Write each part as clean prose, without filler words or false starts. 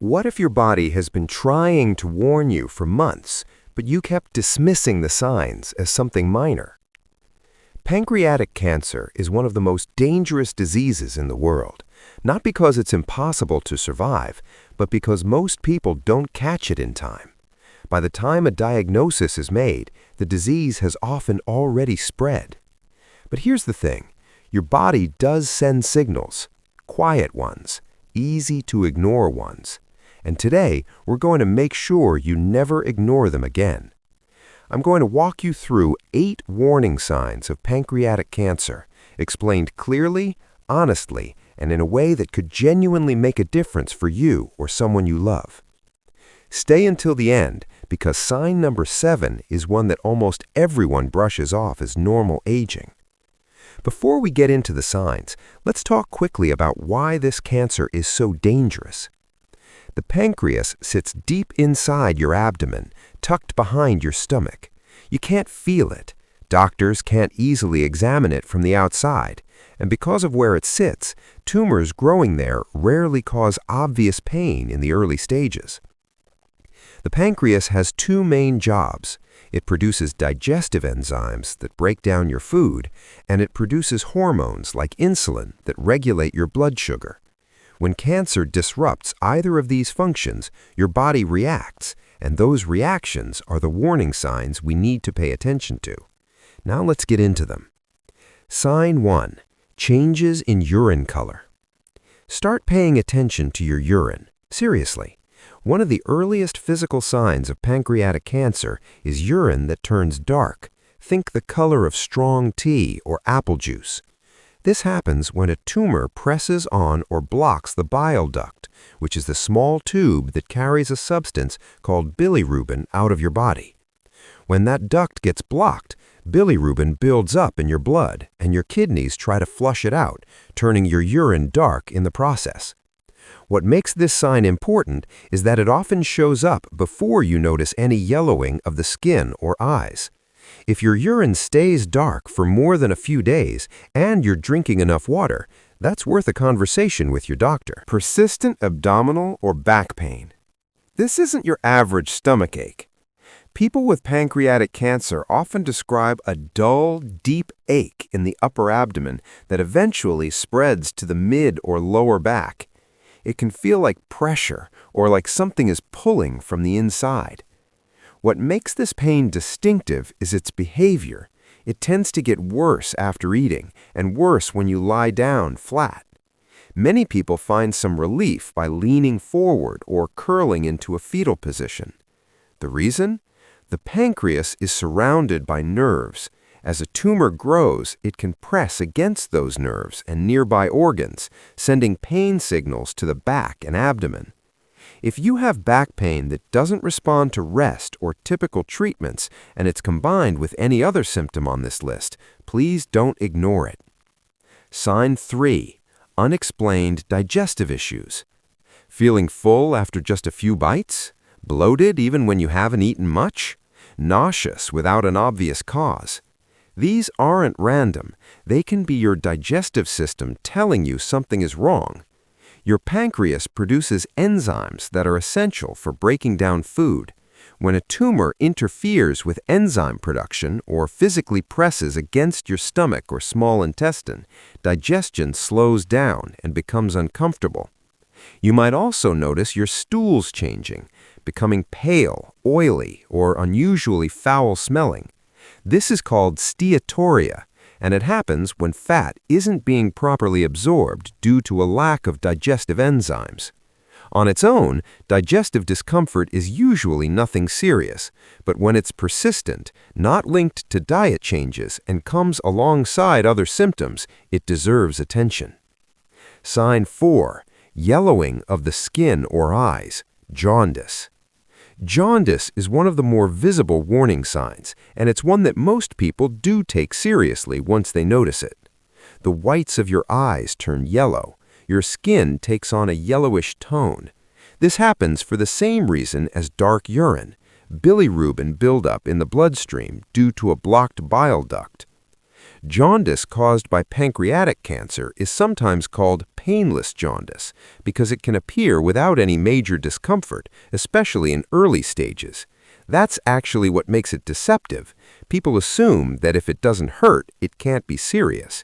What if your body has been trying to warn you for months, but you kept dismissing the signs as something minor? Pancreatic cancer is one of the most dangerous diseases in the world, not because it's impossible to survive, but because most people don't catch it in time. By the time a diagnosis is made, the disease has often already spread. But here's the thing, your body does send signals, quiet ones, easy to ignore ones. And today, we're going to make sure you never ignore them again. I'm going to walk you through 8 warning signs of pancreatic cancer, explained clearly, honestly, and in a way that could genuinely make a difference for you or someone you love. Stay until the end, because sign number 7 is one that almost everyone brushes off as normal aging. Before we get into the signs, let's talk quickly about why this cancer is so dangerous. The pancreas sits deep inside your abdomen, tucked behind your stomach. You can't feel it. Doctors can't easily examine it from the outside, and because of where it sits, tumors growing there rarely cause obvious pain in the early stages. The pancreas has 2 main jobs. It produces digestive enzymes that break down your food, and it produces hormones like insulin that regulate your blood sugar. When cancer disrupts either of these functions, your body reacts, and those reactions are the warning signs we need to pay attention to. Now let's get into them. Sign 1. Changes in urine color. Start paying attention to your urine. Seriously. One of the earliest physical signs of pancreatic cancer is urine that turns dark. Think the color of strong tea or apple juice. This happens when a tumor presses on or blocks the bile duct, which is the small tube that carries a substance called bilirubin out of your body. When that duct gets blocked, bilirubin builds up in your blood, and your kidneys try to flush it out, turning your urine dark in the process. What makes this sign important is that it often shows up before you notice any yellowing of the skin or eyes. If your urine stays dark for more than a few days and you're drinking enough water, that's worth a conversation with your doctor. Persistent abdominal or back pain. This isn't your average stomach ache. People with pancreatic cancer often describe a dull, deep ache in the upper abdomen that eventually spreads to the mid or lower back. It can feel like pressure or like something is pulling from the inside. What makes this pain distinctive is its behavior. It tends to get worse after eating and worse when you lie down flat. Many people find some relief by leaning forward or curling into a fetal position. The reason? The pancreas is surrounded by nerves. As a tumor grows, it can press against those nerves and nearby organs, sending pain signals to the back and abdomen. If you have back pain that doesn't respond to rest or typical treatments, and it's combined with any other symptom on this list, please don't ignore it. Sign 3. Unexplained digestive issues. Feeling full after just a few bites? Bloated even when you haven't eaten much? Nauseous without an obvious cause? These aren't random. They can be your digestive system telling you something is wrong. Your pancreas produces enzymes that are essential for breaking down food. When a tumor interferes with enzyme production or physically presses against your stomach or small intestine, digestion slows down and becomes uncomfortable. You might also notice your stools changing, becoming pale, oily, or unusually foul-smelling. This is called steatorrhea, and it happens when fat isn't being properly absorbed due to a lack of digestive enzymes. On its own, digestive discomfort is usually nothing serious, but when it's persistent, not linked to diet changes, and comes alongside other symptoms, it deserves attention. Sign 4. Yellowing of the skin or eyes, jaundice. Jaundice is one of the more visible warning signs, and it's one that most people do take seriously once they notice it. The whites of your eyes turn yellow. Your skin takes on a yellowish tone. This happens for the same reason as dark urine, bilirubin buildup in the bloodstream due to a blocked bile duct. Jaundice caused by pancreatic cancer is sometimes called painless jaundice because it can appear without any major discomfort, especially in early stages. That's actually what makes it deceptive. People assume that if it doesn't hurt, it can't be serious.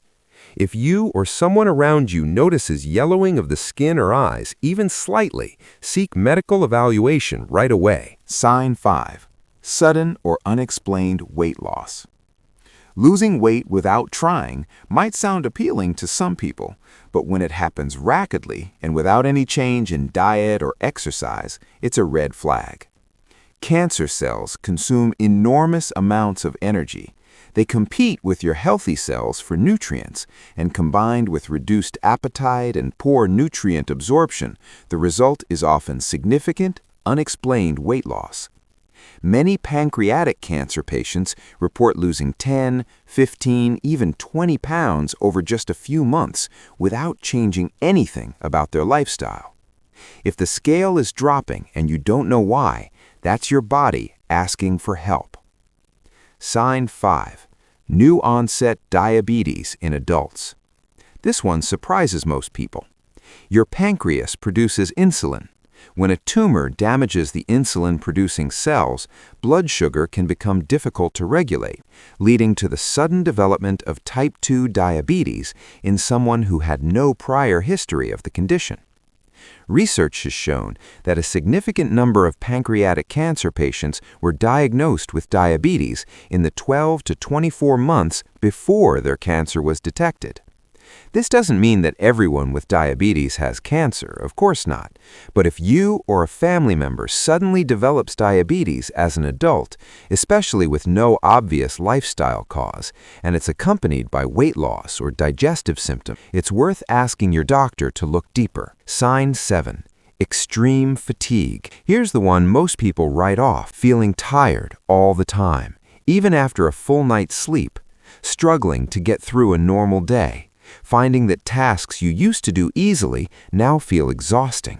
If you or someone around you notices yellowing of the skin or eyes, even slightly, seek medical evaluation right away. Sign 5. Sudden or unexplained weight loss. Losing weight without trying might sound appealing to some people, but when it happens rapidly and without any change in diet or exercise, it's a red flag. Cancer cells consume enormous amounts of energy. They compete with your healthy cells for nutrients, and combined with reduced appetite and poor nutrient absorption, the result is often significant, unexplained weight loss. Many pancreatic cancer patients report losing 10, 15, even 20 pounds over just a few months without changing anything about their lifestyle. If the scale is dropping and you don't know why, that's your body asking for help. Sign 5. New onset diabetes in adults. This one surprises most people. Your pancreas produces insulin. When a tumor damages the insulin-producing cells, blood sugar can become difficult to regulate, leading to the sudden development of type 2 diabetes in someone who had no prior history of the condition. Research has shown that a significant number of pancreatic cancer patients were diagnosed with diabetes in the 12 to 24 months before their cancer was detected. This doesn't mean that everyone with diabetes has cancer, of course not. But if you or a family member suddenly develops diabetes as an adult, especially with no obvious lifestyle cause, and it's accompanied by weight loss or digestive symptoms, it's worth asking your doctor to look deeper. Sign 7. Extreme fatigue. Here's the one most people write off: feeling tired all the time, even after a full night's sleep, struggling to get through a normal day, finding that tasks you used to do easily now feel exhausting.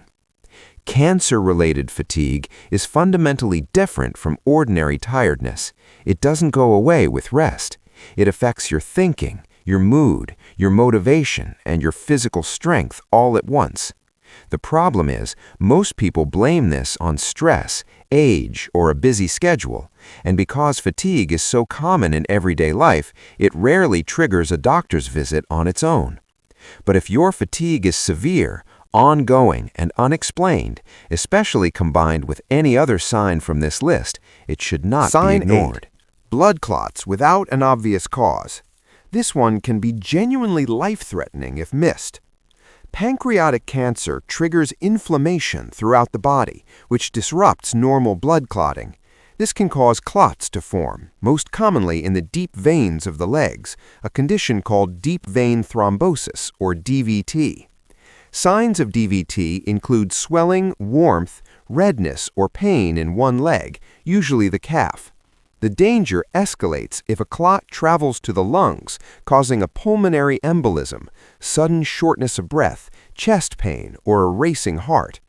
Cancer-related fatigue is fundamentally different from ordinary tiredness. It doesn't go away with rest. It affects your thinking, your mood, your motivation, and your physical strength all at once. The problem is, most people blame this on stress, age, or a busy schedule, and because fatigue is so common in everyday life, it rarely triggers a doctor's visit on its own. But if your fatigue is severe, ongoing, and unexplained, especially combined with any other sign from this list, it should not be ignored. 8. Blood clots without an obvious cause. This one can be genuinely life-threatening if missed. Pancreatic cancer triggers inflammation throughout the body, which disrupts normal blood clotting. This can cause clots to form, most commonly in the deep veins of the legs, a condition called deep vein thrombosis, or DVT. Signs of DVT include swelling, warmth, redness, or pain in one leg, usually the calf. The danger escalates if a clot travels to the lungs, causing a pulmonary embolism, sudden shortness of breath, chest pain, or a racing heart.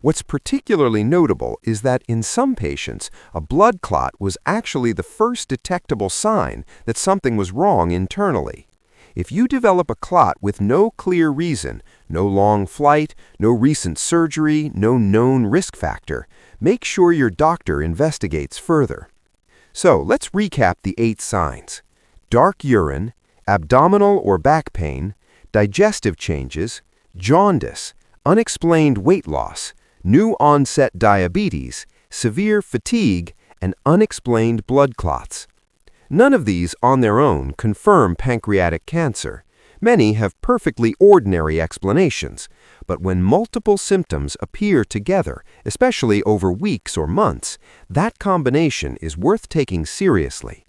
What's particularly notable is that in some patients, a blood clot was actually the first detectable sign that something was wrong internally. If you develop a clot with no clear reason, no long flight, no recent surgery, no known risk factor, make sure your doctor investigates further. So let's recap the 8 signs: dark urine, abdominal or back pain, digestive changes, jaundice, unexplained weight loss, new onset diabetes, severe fatigue, and unexplained blood clots. None of these on their own confirm pancreatic cancer. Many have perfectly ordinary explanations, but when multiple symptoms appear together, especially over weeks or months, that combination is worth taking seriously.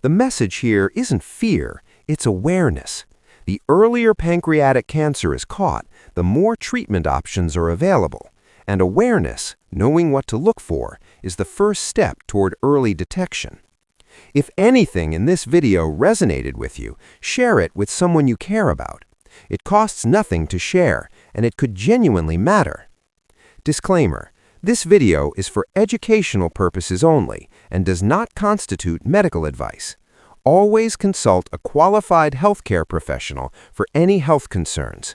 The message here isn't fear, it's awareness. The earlier pancreatic cancer is caught, the more treatment options are available, and awareness, knowing what to look for, is the first step toward early detection. If anything in this video resonated with you, share it with someone you care about. It costs nothing to share, and it could genuinely matter. Disclaimer: this video is for educational purposes only and does not constitute medical advice. Always consult a qualified healthcare professional for any health concerns.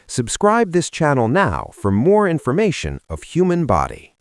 Subscribe this channel now for more information of human body.